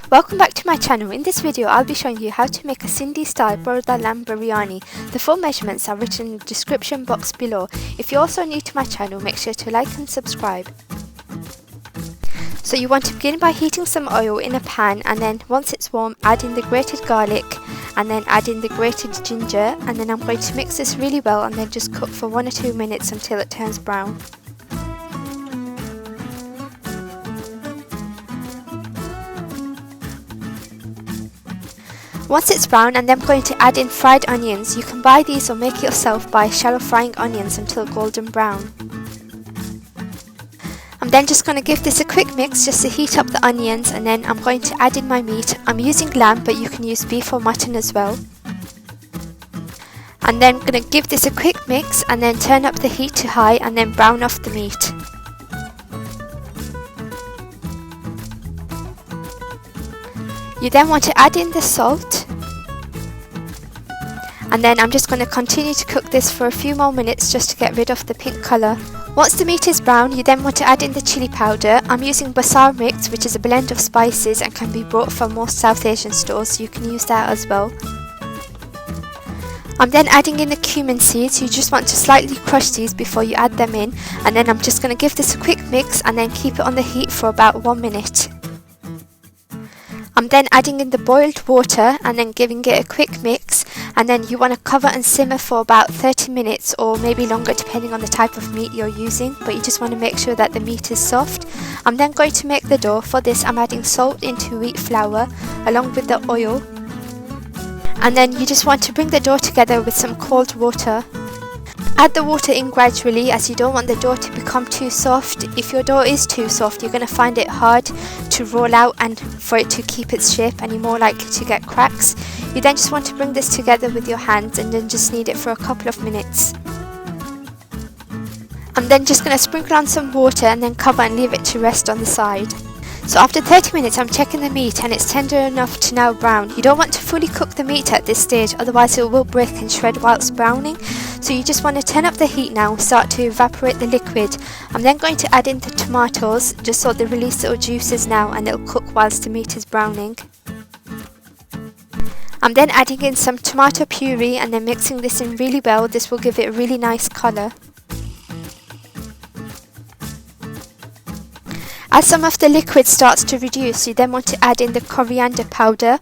Welcome back to my channel. In this video I'll be showing you how to make a Sindhi style Parda Biryani. The full measurements are written in the description box below. If you're also new to my channel, make sure to like and subscribe. So you want to begin by heating some oil in a pan, and then once it's warm add in the grated garlic and then add in the grated ginger, and then I'm going to mix this really well and then just cook for 1 or 2 minutes until it turns brown. Once it's brown, and then I'm going to add in fried onions. You can buy these or make it yourself by shallow frying onions until golden brown. I'm then just going to give this a quick mix just to heat up the onions, and then I'm going to add in my meat. I'm using lamb, but you can use beef or mutton as well. And then I'm going to give this a quick mix and then turn up the heat to high and then brown off the meat. You then want to add in the salt, and then I'm just going to continue to cook this for a few more minutes just to get rid of the pink colour. Once the meat is brown, you then want to add in the chilli powder. I'm using Basaar mix, which is a blend of spices and can be bought from most South Asian stores, so you can use that as well. I'm then adding in the cumin seeds. You just want to slightly crush these before you add them in, and then I'm just going to give this a quick mix and then keep it on the heat for about 1 minute. I'm then adding in the boiled water and then giving it a quick mix, and then you want to cover and simmer for about 30 minutes or maybe longer depending on the type of meat you're using, but you just want to make sure that the meat is soft. I'm then going to make the dough. For this I'm adding salt into wheat flour along with the oil, and then you just want to bring the dough together with some cold water. Add the water in gradually as you don't want the dough to become too soft. If your dough is too soft, you're going to find it hard to roll out and for it to keep its shape, and you're more likely to get cracks. You then just want to bring this together with your hands and then just knead it for a couple of minutes. I'm then just going to sprinkle on some water and then cover and leave it to rest on the side. So after 30 minutes I'm checking the meat and it's tender enough to now brown. You don't want to fully cook the meat at this stage, otherwise it will break and shred whilst browning. So you just want to turn up the heat now and start to evaporate the liquid. I'm then going to add in the tomatoes just so they release little juices now, and it'll cook whilst the meat is browning. I'm then adding in some tomato puree and then mixing this in really well. This will give it a really nice colour. As some of the liquid starts to reduce, you then want to add in the coriander powder.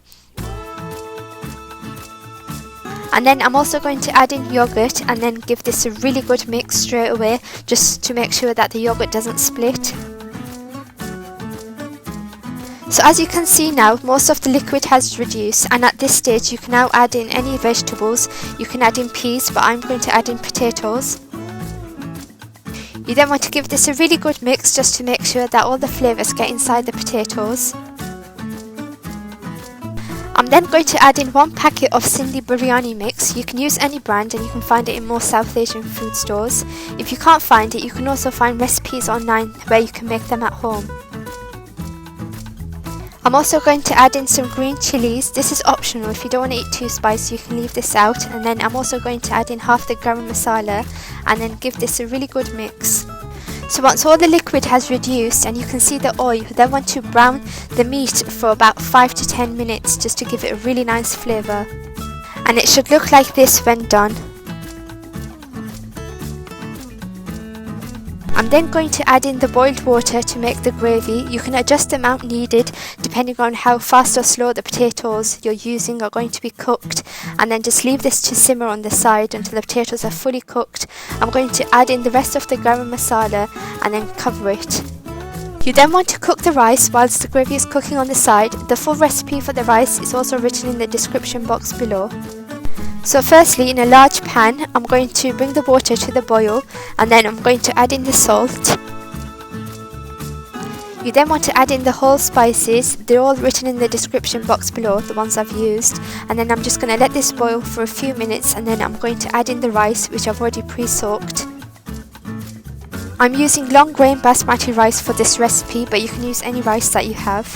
And then I'm also going to add in yogurt and then give this a really good mix straight away, just to make sure that the yogurt doesn't split. So as you can see now, most of the liquid has reduced, and at this stage you can now add in any vegetables. You can add in peas, but I'm going to add in potatoes. You then want to give this a really good mix just to make sure that all the flavours get inside the potatoes. I'm then going to add in 1 packet of Sindhi biryani mix. You can use any brand and you can find it in most South Asian food stores. If you can't find it, you can also find recipes online where you can make them at home. I'm also going to add in some green chillies. This is optional. If you don't want to eat too spicy, you can leave this out. And then I'm also going to add in half the garam masala and then give this a really good mix. So once all the liquid has reduced and you can see the oil, you then want to brown the meat for about 5 to 10 minutes just to give it a really nice flavour. And it should look like this when done. I'm then going to add in the boiled water to make the gravy. You can adjust the amount needed depending on how fast or slow the potatoes you're using are going to be cooked, and then just leave this to simmer on the side until the potatoes are fully cooked. I'm going to add in the rest of the garam masala and then cover it. You then want to cook the rice whilst the gravy is cooking on the side. The full recipe for the rice is also written in the description box below. So firstly, in a large pan, I'm going to bring the water to the boil, and then I'm going to add in the salt. You then want to add in the whole spices. They're all written in the description box below, the ones I've used. And then I'm just going to let this boil for a few minutes, and then I'm going to add in the rice, which I've already pre-soaked. I'm using long grain basmati rice for this recipe, but you can use any rice that you have.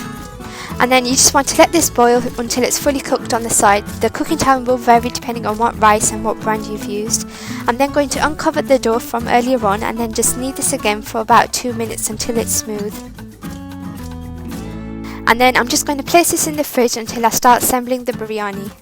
And then you just want to let this boil until it's fully cooked on the side. The cooking time will vary depending on what rice and what brand you've used. I'm then going to uncover the dough from earlier on and then just knead this again for about 2 minutes until it's smooth. And then I'm just going to place this in the fridge until I start assembling the biryani.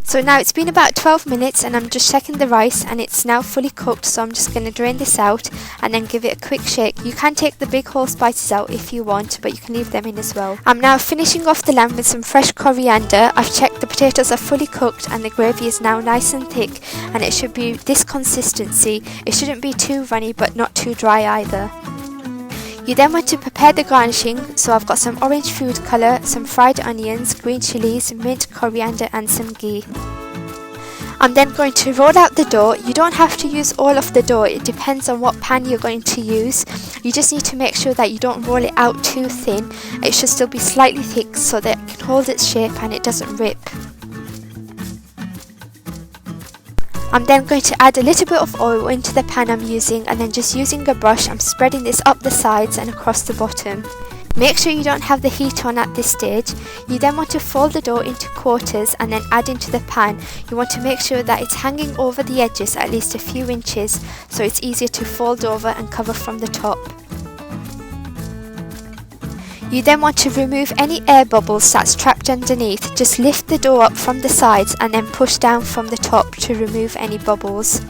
So now it's been about 12 minutes and I'm just checking the rice and it's now fully cooked, so I'm just going to drain this out and then give it a quick shake. You can take the big whole spices out if you want, but you can leave them in as well. I'm now finishing off the lamb with some fresh coriander. I've checked the potatoes are fully cooked and the gravy is now nice and thick, and it should be this consistency. It shouldn't be too runny but not too dry either. You then want to prepare the garnishing, so I've got some orange food colour, some fried onions, green chillies, mint, coriander and some ghee. I'm then going to roll out the dough. You don't have to use all of the dough, it depends on what pan you're going to use. You just need to make sure that you don't roll it out too thin. It should still be slightly thick so that it can hold its shape and it doesn't rip. I'm then going to add a little bit of oil into the pan I'm using, and then just using a brush I'm spreading this up the sides and across the bottom. Make sure you don't have the heat on at this stage. You then want to fold the dough into quarters and then add into the pan. You want to make sure that it's hanging over the edges at least a few inches so it's easier to fold over and cover from the top. You then want to remove any air bubbles that's trapped underneath. Just lift the dough up from the sides and then push down from the top to remove any bubbles.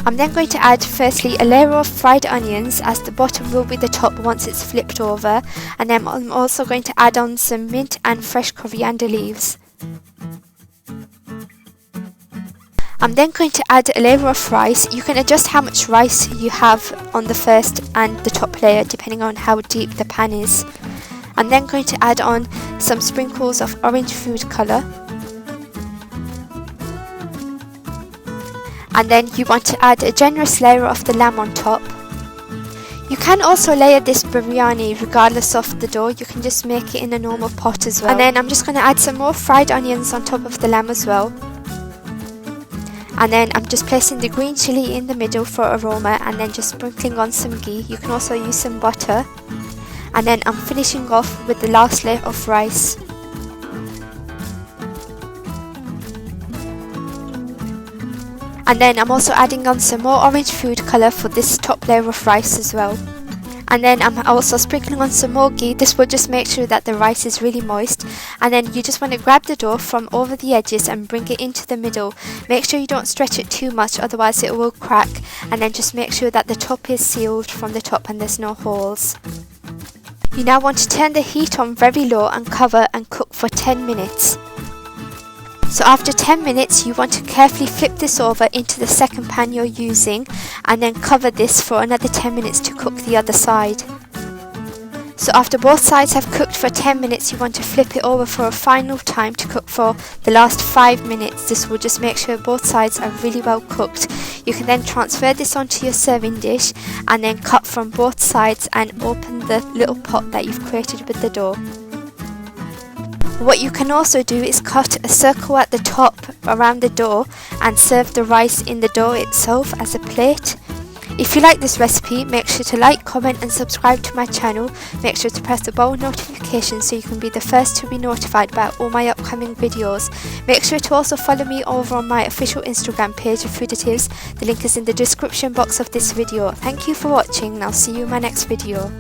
I'm then going to add firstly a layer of fried onions, as the bottom will be the top once it's flipped over, and then I'm also going to add on some mint and fresh coriander leaves. I'm then going to add a layer of rice. You can adjust how much rice you have on the first and the top layer depending on how deep the pan is. I'm then going to add on some sprinkles of orange food colour. And then you want to add a generous layer of the lamb on top. You can also layer this biryani regardless of the dough. You can just make it in a normal pot as well. And then I'm just going to add some more fried onions on top of the lamb as well. And then I'm just placing the green chilli in the middle for aroma, and then just sprinkling on some ghee. You can also use some butter. And then I'm finishing off with the last layer of rice. And then I'm also adding on some more orange food colour for this top layer of rice as well. And then I'm also sprinkling on some more ghee. This will just make sure that the rice is really moist. And then you just want to grab the dough from over the edges and bring it into the middle. Make sure you don't stretch it too much, otherwise it will crack. And then just make sure that the top is sealed from the top and there's no holes. You now want to turn the heat on very low and cover and cook for 10 minutes. So after 10 minutes you want to carefully flip this over into the second pan you're using, and then cover this for another 10 minutes to cook the other side. So after both sides have cooked for 10 minutes you want to flip it over for a final time to cook for the last 5 minutes. This will just make sure both sides are really well cooked. You can then transfer this onto your serving dish and then cut from both sides and open the little pot that you've created with the dough. What you can also do is cut a circle at the top around the dough and serve the rice in the dough itself as a plate. If you like this recipe, make sure to like, comment and subscribe to my channel. Make sure to press the bell notification so you can be the first to be notified about all my upcoming videos. Make sure to also follow me over on my official Instagram page of Foodatives. The link is in the description box of this video. Thank you for watching and I'll see you in my next video.